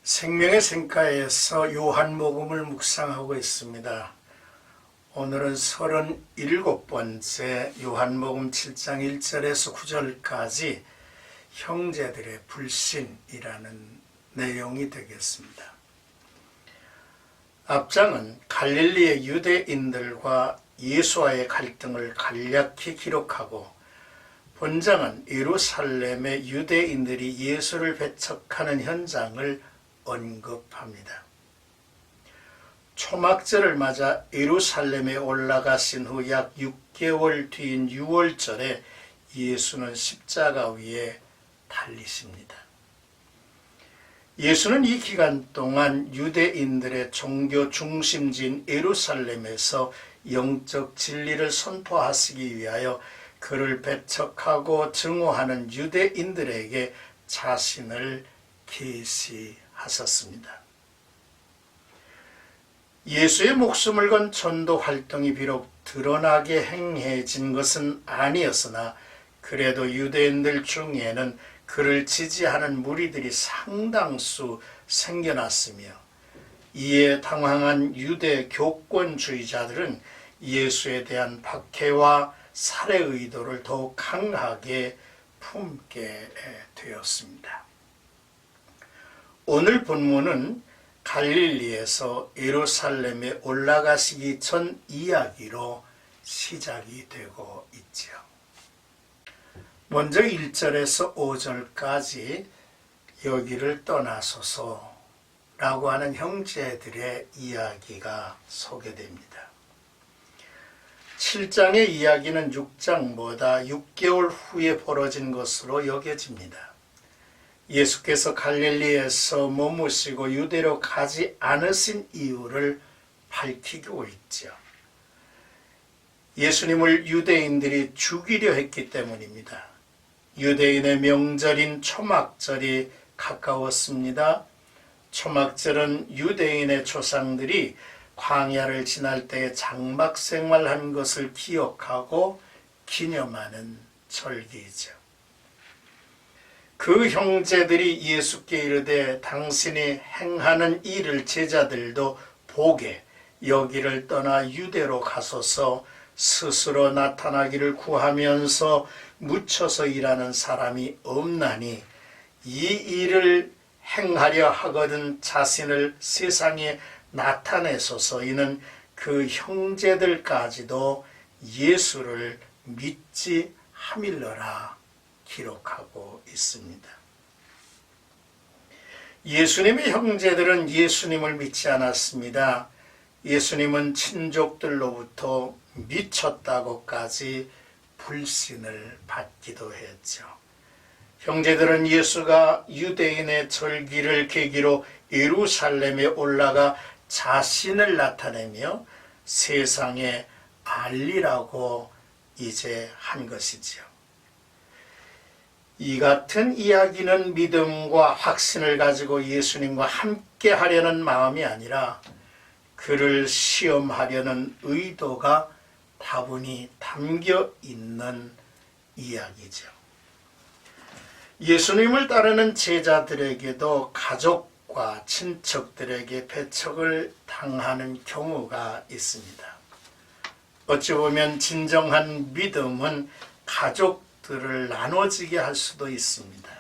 생명의 샘가에서 요한복음을 묵상하고 있습니다. 오늘은 37번째 요한복음 7장 1절에서 9절까지 형제들의 불신이라는 내용이 되겠습니다. 앞장은 갈릴리의 유대인들과 예수와의 갈등을 간략히 기록하고, 본장은 예루살렘의 유대인들이 예수를 배척하는 현장을 언급합니다. 초막절을 맞아 예루살렘에 올라가신 후 약 6개월 뒤인 6월절에 예수는 십자가 위에 달리십니다. 예수는 이 기간 동안 유대인들의 종교 중심지인 예루살렘에서 영적 진리를 선포하시기 위하여 그를 배척하고 증오하는 유대인들에게 자신을 계시하셨습니다. 예수의 목숨을 건 전도 활동이 비록 드러나게 행해진 것은 아니었으나, 그래도 유대인들 중에는 그를 지지하는 무리들이 상당수 생겨났으며, 이에 당황한 유대 교권주의자들은 예수에 대한 박해와 살해 의도를 더욱 강하게 품게 되었습니다. 오늘 본문은 갈릴리에서 예루살렘에 올라가시기 전 이야기로 시작이 되고 있죠. 먼저 1절에서 5절까지 여기를 떠나소서라고 하는 형제들의 이야기가 소개됩니다. 7장의 이야기는 6장보다 6개월 후에 벌어진 것으로 여겨집니다. 예수께서 갈릴리에서 머무시고 유대로 가지 않으신 이유를 밝히고 있죠. 예수님을 유대인들이 죽이려 했기 때문입니다. 유대인의 명절인 초막절이 가까웠습니다. 초막절은 유대인의 조상들이 광야를 지날 때 장막 생활한 것을 기억하고 기념하는 절기이죠. 그 형제들이 예수께 이르되 당신이 행하는 일을 제자들도 보게 여기를 떠나 유대로 가소서, 스스로 나타나기를 구하면서 묻혀서 일하는 사람이 없나니 이 일을 행하려 하거든 자신을 세상에 나타내소서. 이는 그 형제들까지도 예수를 믿지 함일러라 기록하고 있습니다. 예수님의 형제들은 예수님을 믿지 않았습니다. 예수님은 친족들로부터 미쳤다고까지 불신을 받기도 했죠. 형제들은 예수가 유대인의 절기를 계기로 예루살렘에 올라가 자신을 나타내며 세상에 알리라고 이제 한 것이지요. 이 같은 이야기는 믿음과 확신을 가지고 예수님과 함께 하려는 마음이 아니라 그를 시험하려는 의도가 다분히 담겨 있는 이야기죠. 예수님을 따르는 제자들에게도 가족과 친척들에게 배척을 당하는 경우가 있습니다. 어찌 보면 진정한 믿음은 가족들을 나눠지게 할 수도 있습니다.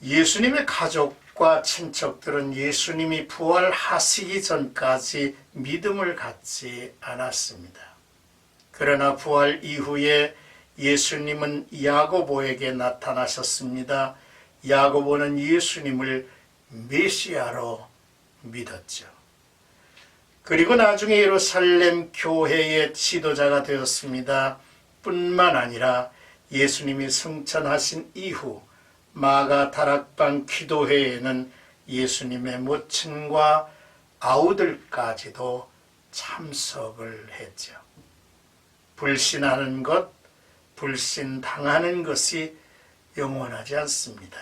예수님의 가족과 친척들은 예수님이 부활하시기 전까지 믿음을 갖지 않았습니다. 그러나 부활 이후에 예수님은 야고보에게 나타나셨습니다. 야고보는 예수님을 메시아로 믿었죠. 그리고 나중에 예루살렘 교회의 지도자가 되었습니다. 뿐만 아니라 예수님이 승천하신 이후 마가 다락방 기도회에는 예수님의 모친과 아우들까지도 참석을 했죠. 불신하는 것, 불신당하는 것이 영원하지 않습니다.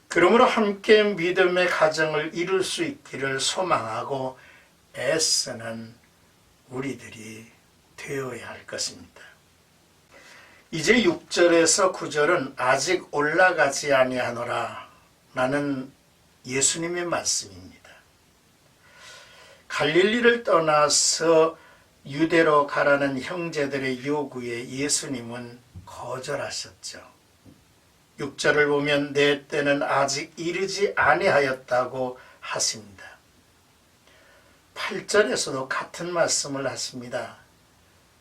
그러므로 함께 믿음의 가정을 이룰 수 있기를 소망하고 애쓰는 우리들이 되어야 할 것입니다. 이제 6절에서 9절은 아직 올라가지 아니하노라, 라는 예수님의 말씀입니다. 갈릴리를 떠나서 유대로 가라는 형제들의 요구에 예수님은 거절하셨죠. 6절을 보면 내 때는 아직 이르지 아니하였다고 하십니다. 8절에서도 같은 말씀을 하십니다.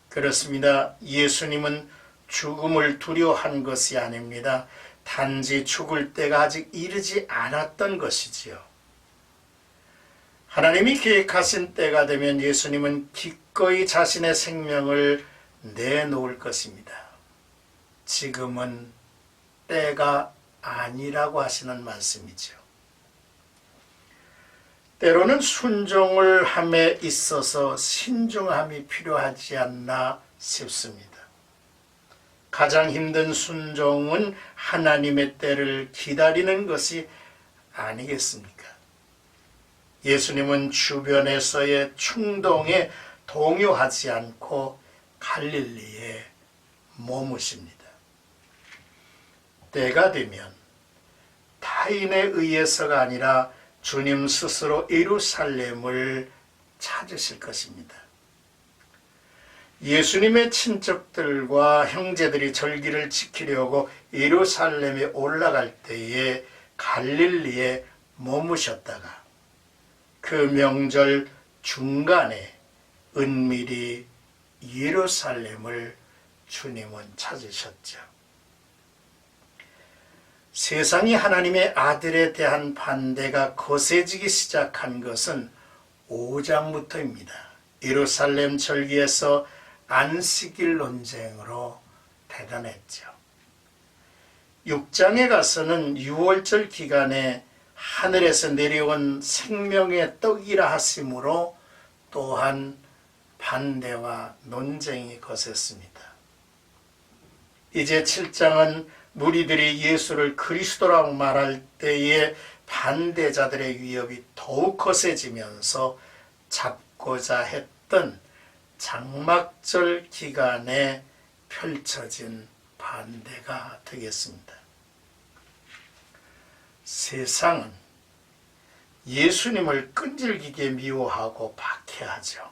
그렇습니다. 예수님은 죽음을 두려워한 것이 아닙니다. 단지 죽을 때가 아직 이르지 않았던 것이지요. 하나님이 계획하신 때가 되면 예수님은 기꺼이 자신의 생명을 내놓을 것입니다. 지금은 때가 아니라고 하시는 말씀이죠. 때로는 순종을 함에 있어서 신중함이 필요하지 않나 싶습니다. 가장 힘든 순종은 하나님의 때를 기다리는 것이 아니겠습니까? 예수님은 주변에서의 충동에 동요하지 않고 갈릴리에 머무십니다. 때가 되면 타인에 의해서가 아니라 주님 스스로 예루살렘을 찾으실 것입니다. 예수님의 친척들과 형제들이 절기를 지키려고 예루살렘에 올라갈 때에 갈릴리에 머무셨다가 그 명절 중간에 은밀히 예루살렘을 주님은 찾으셨죠. 세상이 하나님의 아들에 대한 반대가 거세지기 시작한 것은 5장부터입니다. 예루살렘 절기에서 안식일 논쟁으로 대단했죠. 6장에 가서는 유월절 기간에 하늘에서 내려온 생명의 떡이라 하심으로 또한 반대와 논쟁이 거셌습니다. 이제 7장은 무리들이 예수를 그리스도라고 말할 때에 반대자들의 위협이 더욱 거세지면서 잡고자 했던 장막절 기간에 펼쳐진 반대가 되겠습니다. 세상은 예수님을 끈질기게 미워하고 박해하죠.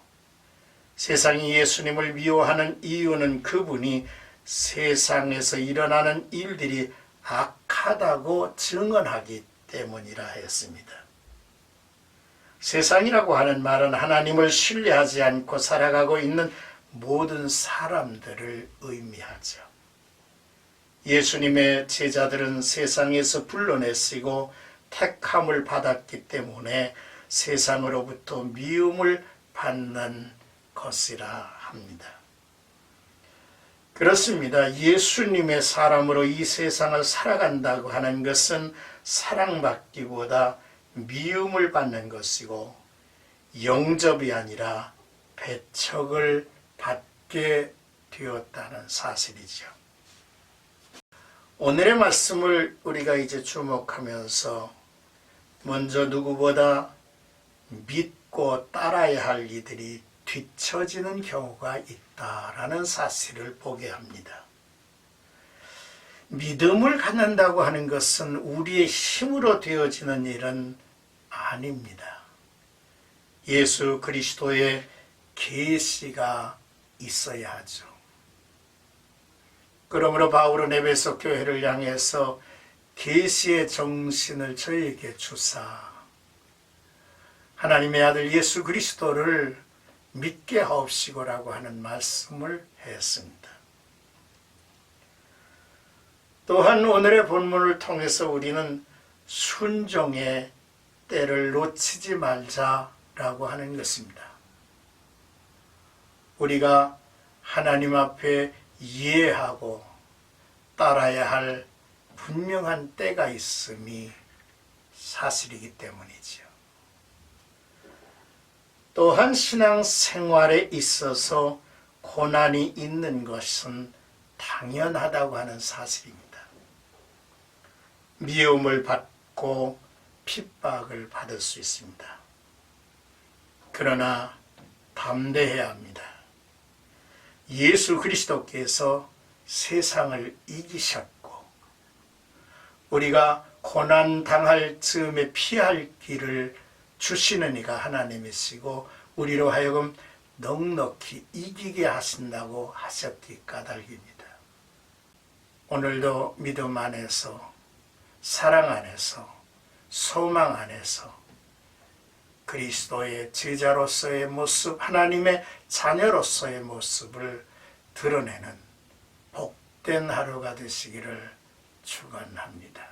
세상이 예수님을 미워하는 이유는 그분이 세상에서 일어나는 일들이 악하다고 증언하기 때문이라 했습니다. 세상이라고 하는 말은 하나님을 신뢰하지 않고 살아가고 있는 모든 사람들을 의미하죠. 예수님의 제자들은 세상에서 불러내시고 택함을 받았기 때문에 세상으로부터 미움을 받는 것이라 합니다. 그렇습니다. 예수님의 사람으로 이 세상을 살아간다고 하는 것은 사랑받기보다 미움을 받는 것이고 영접이 아니라 배척을 받게 되었다는 사실이죠. 오늘의 말씀을 우리가 이제 주목하면서 먼저 누구보다 믿고 따라야 할 이들이 뒤처지는 경우가 있다라는 사실을 보게 합니다. 믿음을 갖는다고 하는 것은 우리의 힘으로 되어지는 일은 아닙니다. 예수 그리스도의 계시가 있어야 하죠. 그러므로 바울은 에베소 교회를 향해서 계시의 정신을 저희에게 주사 하나님의 아들 예수 그리스도를 믿게 하옵시고라고 하는 말씀을 했습니다. 또한 오늘의 본문을 통해서 우리는 순종의 때를 놓치지 말자라고 하는 것입니다. 우리가 하나님 앞에 이해하고 따라야 할 분명한 때가 있음이 사실이기 때문이지요. 또한 신앙생활에 있어서 고난이 있는 것은 당연하다고 하는 사실입니다. 미움을 받고 핍박을 받을 수 있습니다. 그러나 담대해야 합니다. 예수 그리스도께서 세상을 이기셨고 우리가 고난 당할 즈음에 피할 길을 주시는 이가 하나님이시고 우리로 하여금 넉넉히 이기게 하신다고 하셨기 까닭입니다. 오늘도 믿음 안에서, 사랑 안에서, 소망 안에서 그리스도의 제자로서의 모습, 하나님의 자녀로서의 모습을 드러내는 복된 하루가 되시기를 축원합니다.